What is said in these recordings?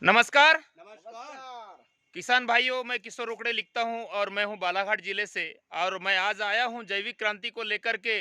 नमस्कार नमस्कार। किसान भाइयों, मैं किशोर रोकड़े लिखता हूं और मैं हूं बालाघाट जिले से। और मैं आज आया हूं जैविक क्रांति को लेकर के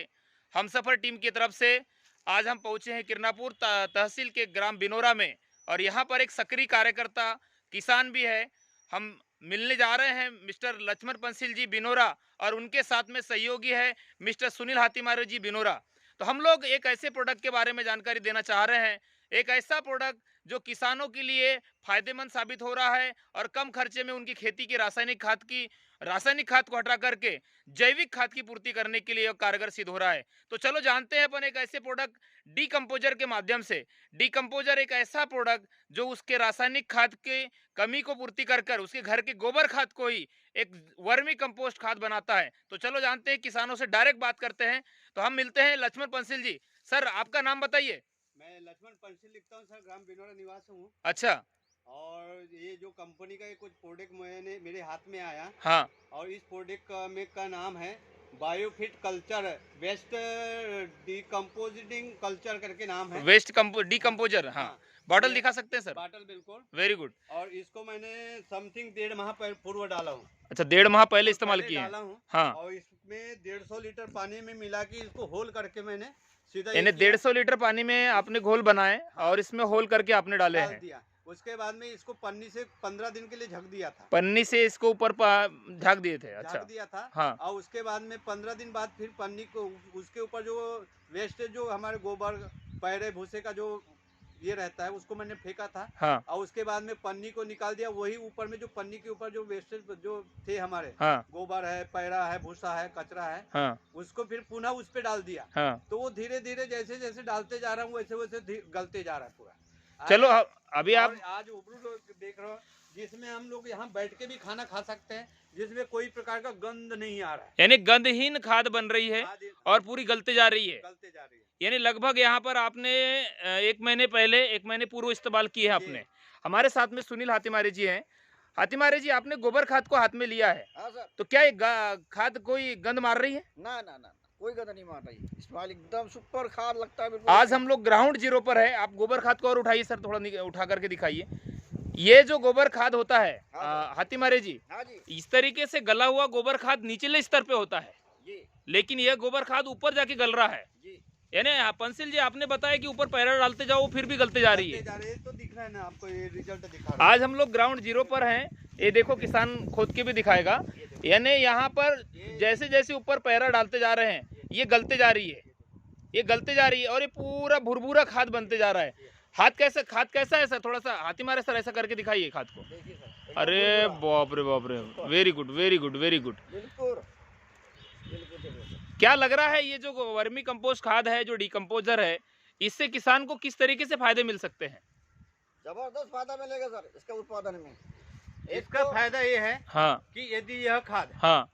हमसफर टीम की तरफ से। आज हम पहुंचे हैं किरनापुर तहसील के ग्राम बिनोरा में और यहां पर एक सक्रिय कार्यकर्ता किसान भी है। हम मिलने जा रहे हैं मिस्टर लक्ष्मण पंसिल जी बिनोरा और उनके साथ में सहयोगी है मिस्टर सुनील हाथीमारे जी बिनोरा। तो हम लोग एक ऐसे प्रोडक्ट के बारे में जानकारी देना चाह रहे हैं, एक ऐसा प्रोडक्ट जो किसानों के लिए फायदेमंद साबित हो रहा है और कम खर्चे में उनकी खेती की रासायनिक खाद को हटा करके जैविक खाद की पूर्ति करने के लिए कारगर सिद्ध हो रहा है। तो चलो जानते हैं अपन एक ऐसे प्रोडक्ट डीकम्पोजर के माध्यम से। डीकम्पोजर एक ऐसा प्रोडक्ट जो उसके रासायनिक खाद के कमी को पूर्ति कर उसके घर के गोबर खाद को ही एक वर्मी कंपोस्ट खाद बनाता है। तो चलो जानते हैं, किसानों से डायरेक्ट बात करते हैं। तो हम मिलते हैं लक्ष्मण पंसिल जी। सर, आपका नाम बताइए। मैं लक्ष्मण पंसिल लिखता हूँ सर, ग्राम बिनोरा निवास हूँ। अच्छा। और ये जो कंपनी का ये कुछ प्रोडक्ट मेरे हाथ में आया। हाँ। और इस प्रोडक्ट का नाम है बायोफिट कल्चर वेस्ट डिकम्पोजिटिंग कल्चर करके नाम है। डीकम्पोजर। हाँ, हाँ, बॉटल दिखा सकते हैं सर? बाटल बिल्कुल। Very good. और इसको मैंने समथिंग 1.5 माह पूर्व डाला हूँ। अच्छा, 1.5 माह पहले और इस्तेमाल पहले किए हैं। डाला हूँ। हाँ, और इसमें 150 लीटर पानी में मिला के इसको होल करके मैंने सीधा यानी 150 लीटर पानी में आपने घोल बनाए। हाँ, और इसमें होल करके आपने डाले डाल हैं। दिया। उसके बाद में इसको पन्नी से 15 दिन के लिए ढक दिया था। पन्नी से इसको ऊपर ढक दिए थे। ढक अच्छा। दिया था। हाँ। और उसके बाद में 15 दिन बाद फिर पन्नी को उसके ऊपर जो वेस्टेज जो हमारे गोबर पैरे भूसे का जो ये रहता है उसको मैंने फेंका था। हाँ। और उसके बाद में पन्नी को निकाल दिया। वही ऊपर में जो पन्नी के ऊपर जो वेस्टेज जो थे हमारे हाँ। गोबर है, पैरा है, भूसा है, कचरा है, हाँ। उसको फिर पुनः उस पे डाल दिया। हाँ। तो वो धीरे धीरे जैसे जैसे डालते जा रहा हूँ वैसे वैसे गलते जा रहा है पूरा। चलो, आज अभी आप और आज उपरू लोग देख रहे हो जिसमें हम लोग यहाँ बैठ के भी खाना खा सकते हैं, जिसमें कोई प्रकार का गंध नहीं आ रहा है। यानी गंधहीन खाद बन रही है आज और पूरी गलते जा रही है। गलते जा रही है। यानी लगभग यहाँ पर आपने 1 महीने पूर्व इस्तेमाल की है जी। आपने। हमारे साथ में सुनील हाथीमारे जी हैं। हाथीमारे जी, आपने गोबर खाद को हाथ में लिया है, हाँ सर। तो क्या ये खाद कोई गंध मार रही है? ना ना ना ना, कोई गंदा नहीं मार रही। इस्तेमाल एकदम सुपर खाद लगता है बिल्कुल। आज हम लोग ग्राउंड जीरो पर है। आप गोबर खाद को और उठाइए सर, थोड़ा उठा करके दिखाइए। ये जो गोबर खाद होता है हाँ हाथीमारे जी, हाँ जी इस तरीके से गला हुआ गोबर खाद निचले स्तर पे होता है, जी लेकिन यह गोबर खाद ऊपर जाके गल रहा है। जी। यानी पंसिल जी, आपने बताया कि ऊपर पैरा डालते जाओ फिर भी गलते जा रही है। तो दिख रहा है ना आपको, ये रिजल्ट दिखा रहा है। आज हम लोग ग्राउंड जीरो पर हैं। ये देखो, किसान खोद के भी दिखाएगा। यानी यहाँ पर जैसे जैसे ऊपर पैरा डालते जा रहे हैं ये गलते जा रही है, ये गलते जा रही है और ये पूरा भुरभुरा खाद बनते जा रहा है। खाद कैसा है सर? थोड़ा सा हाथीमारे सर ऐसा करके दिखाइए खाद को। देखिए सर, अरे बाप रे बाप रे, very good very good very good. बिल्कुल बिल्कुल देखिए। क्या लग रहा है ये जो वर्मी कंपोस्ट खाद है, जो डीकम्पोजर है, इससे किसान को किस तरीके से फायदे मिल सकते हैं? जबरदस्त फायदा मिलेगा सर इसके उत्पादन में। इसका फायदा ये है हाँ। कि यदि यह खाद हाँ।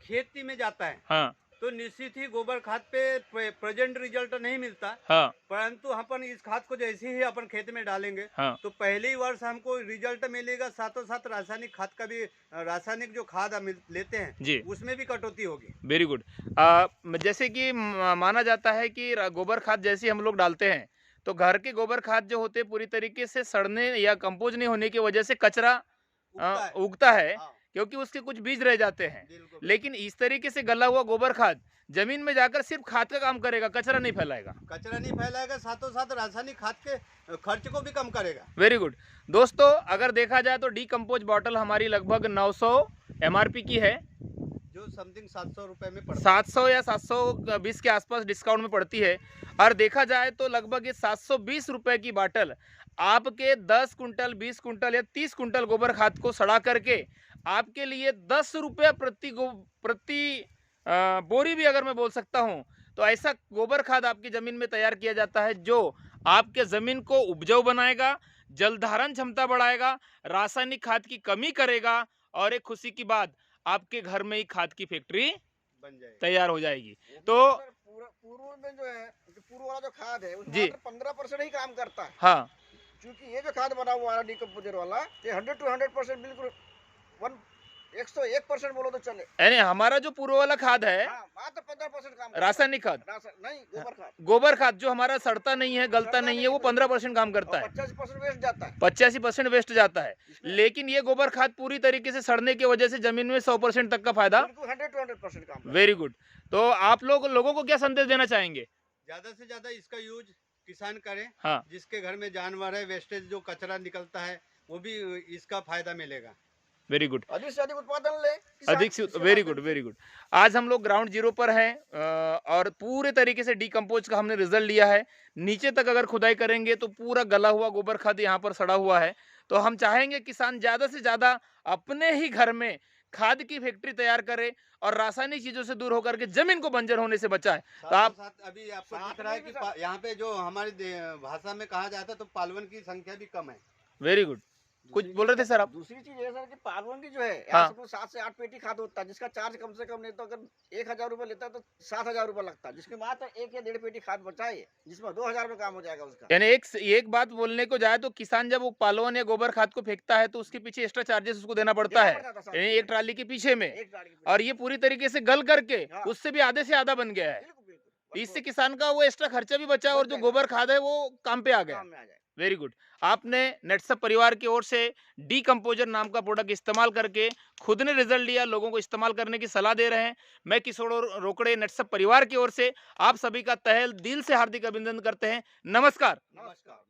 खेती में जाता है हाँ। तो निश्चित ही गोबर खाद पे प्रेजेंट रिजल्ट नहीं मिलता। हाँ। परंतु अपन इस खाद को जैसे ही अपन खेत में डालेंगे हाँ। तो पहले ही वर्ष हमको रिजल्ट मिलेगा। साथों साथ रासायनिक खाद का भी, रासायनिक जो खाद हम लेते हैं जी, उसमें भी कटौती होगी। Very good. जैसे कि माना जाता है कि गोबर खाद जैसे हम लोग डालते हैं तो घर के गोबर खाद जो होते हैं पूरी तरीके से सड़ने या कंपोज नहीं होने की वजह से कचरा उगता है, हाँ, क्योंकि उसके कुछ बीज रह जाते हैं। बिल्कुल। लेकिन इस तरीके से गला हुआ गोबर खाद जमीन में जाकर सिर्फ खाद का काम करेगा, कचरा नहीं फैलाएगा। कचरा नहीं फैलाएगा, साथों साथ रासायनिक खाद के खर्च को भी कम करेगा। Very good. दोस्तों, अगर देखा जाए तो डीकम्पोज बॉटल हमारी लगभग 900 MRP की है, जो समथिंग 700 रुपए में पड़ता 700 या 720 के आसपास डिस्काउंट में पड़ती है। और देखा जाए तो लगभग ये 720 रुपए की बाटल आपके 10 कुंटल 20 कुंटल या 30 कुंटल गोबर खाद को सड़ा करके आपके लिए 10 रुपये प्रति बोरी भी अगर मैं बोल सकता हूं, तो ऐसा गोबर खाद आपकी जमीन में तैयार किया जाता है जो आपके जमीन को उपजाऊ बनाएगा, जल धारण क्षमता बढ़ाएगा, रासायनिक खाद की कमी करेगा और एक खुशी की बात, आपके घर में ही खाद की फैक्ट्री बन जाएगा। तैयार हो जाएगी। वो भी तो सर पूर्व में जो है, पूर्व वाला जो खाद है उसमें जी। 15% ही काम करता है। हाँ। क्योंकि ये जो खाद बना हुआ है डीकम्पोजर वाला, ये 100 to 100% बिल्कुल 101% बोलो तो चले। यानी हमारा जो पूर्व वाला खाद है, हाँ, मात्र 15% काम करता है। रासायनिक खाद, नहीं, गोबर खाद। गोबर खाद जो हमारा सड़ता नहीं है, गलता सड़ता नहीं है, नहीं वो है, 15% काम करता और है, 85% वेस्ट जाता है 85% वेस्ट जाता है। इसमें। लेकिन ये गोबर खाद पूरी तरीके से सड़ने की वजह से जमीन में 100% तक का फायदा। बिल्कुल 100 to 100% काम करता है। Very good. तो आप लोगों को क्या संदेश देना चाहेंगे? ज्यादा से ज्यादा इसका यूज किसान करे। हाँ, जिसके घर में जानवर है, वेस्टेज जो कचरा निकलता है वो भी इसका फायदा मिलेगा। Very good. अधिक से अधिक उत्पादन ले किसान, अधिक से इसके वेरी माध्यम गुड, से। Very good. आज हम लोग ग्राउंड जीरो पर हैं और पूरे तरीके से डीकम्पोज का हमने रिजल्ट लिया है। नीचे तक अगर खुदाई करेंगे तो पूरा गला हुआ गोबर खाद यहाँ पर सड़ा हुआ है। तो हम चाहेंगे किसान ज्यादा से ज्यादा अपने ही घर में खाद की फैक्ट्री तैयार करे और रासायनिक चीजों से दूर होकर के जमीन को बंजर होने से बचाए। तो आप साथ अभी आपको साथ दिख रहा है में कि भी साथ- यहाँ पे जो हमारी भाषा में कहा जाता है तो पालवन की संख्या भी कम है। Very good. कुछ बोल रहे थे सर आप? दूसरी चीज ये सर कि पालवन की जो है हाँ। यहाँ से कुछ 7 से 8 पेटी खाद होता है, जिसका चार्ज कम से कम नहीं तो अगर 1000 रुपए लेता है तो 7000 रुपए लगता है, जिसके मात्र 1 या 1.5 पेटी खाद बचाए, जिसमें 2000 रुपए काम हो जाएगा उसका। यानी एक बात बोलने को जाए तो किसान जब वो पालवन या गोबर खाद को फेंकता है तो उसके पीछे एक्स्ट्रा चार्जेस उसको देना पड़ता है, देना पड़ता यानी एक ट्राली के पीछे में। एक गाड़ी की। और ये पूरी तरीके से गल करके हाँ। उससे भी आधे से आधा बन गया है। बिल्कुल बिल्कुल। इससे किसान का वो एक्स्ट्रा खर्चा भी बचा और बच जो जाएगा। गोबर खाद है वो काम पे आ गया। काम में आ जाए। Very good. आपने नेटसप परिवार की ओर से डीकम्पोजर नाम का प्रोडक्ट इस्तेमाल करके खुद ने रिजल्ट लिया, लोगों को इस्तेमाल करने की सलाह दे रहे हैं। मैं किशोर रोकड़े नेटसप परिवार की ओर से आप सभी का तहे दिल से हार्दिक अभिनंदन करते हैं। नमस्कार। नमस्कार।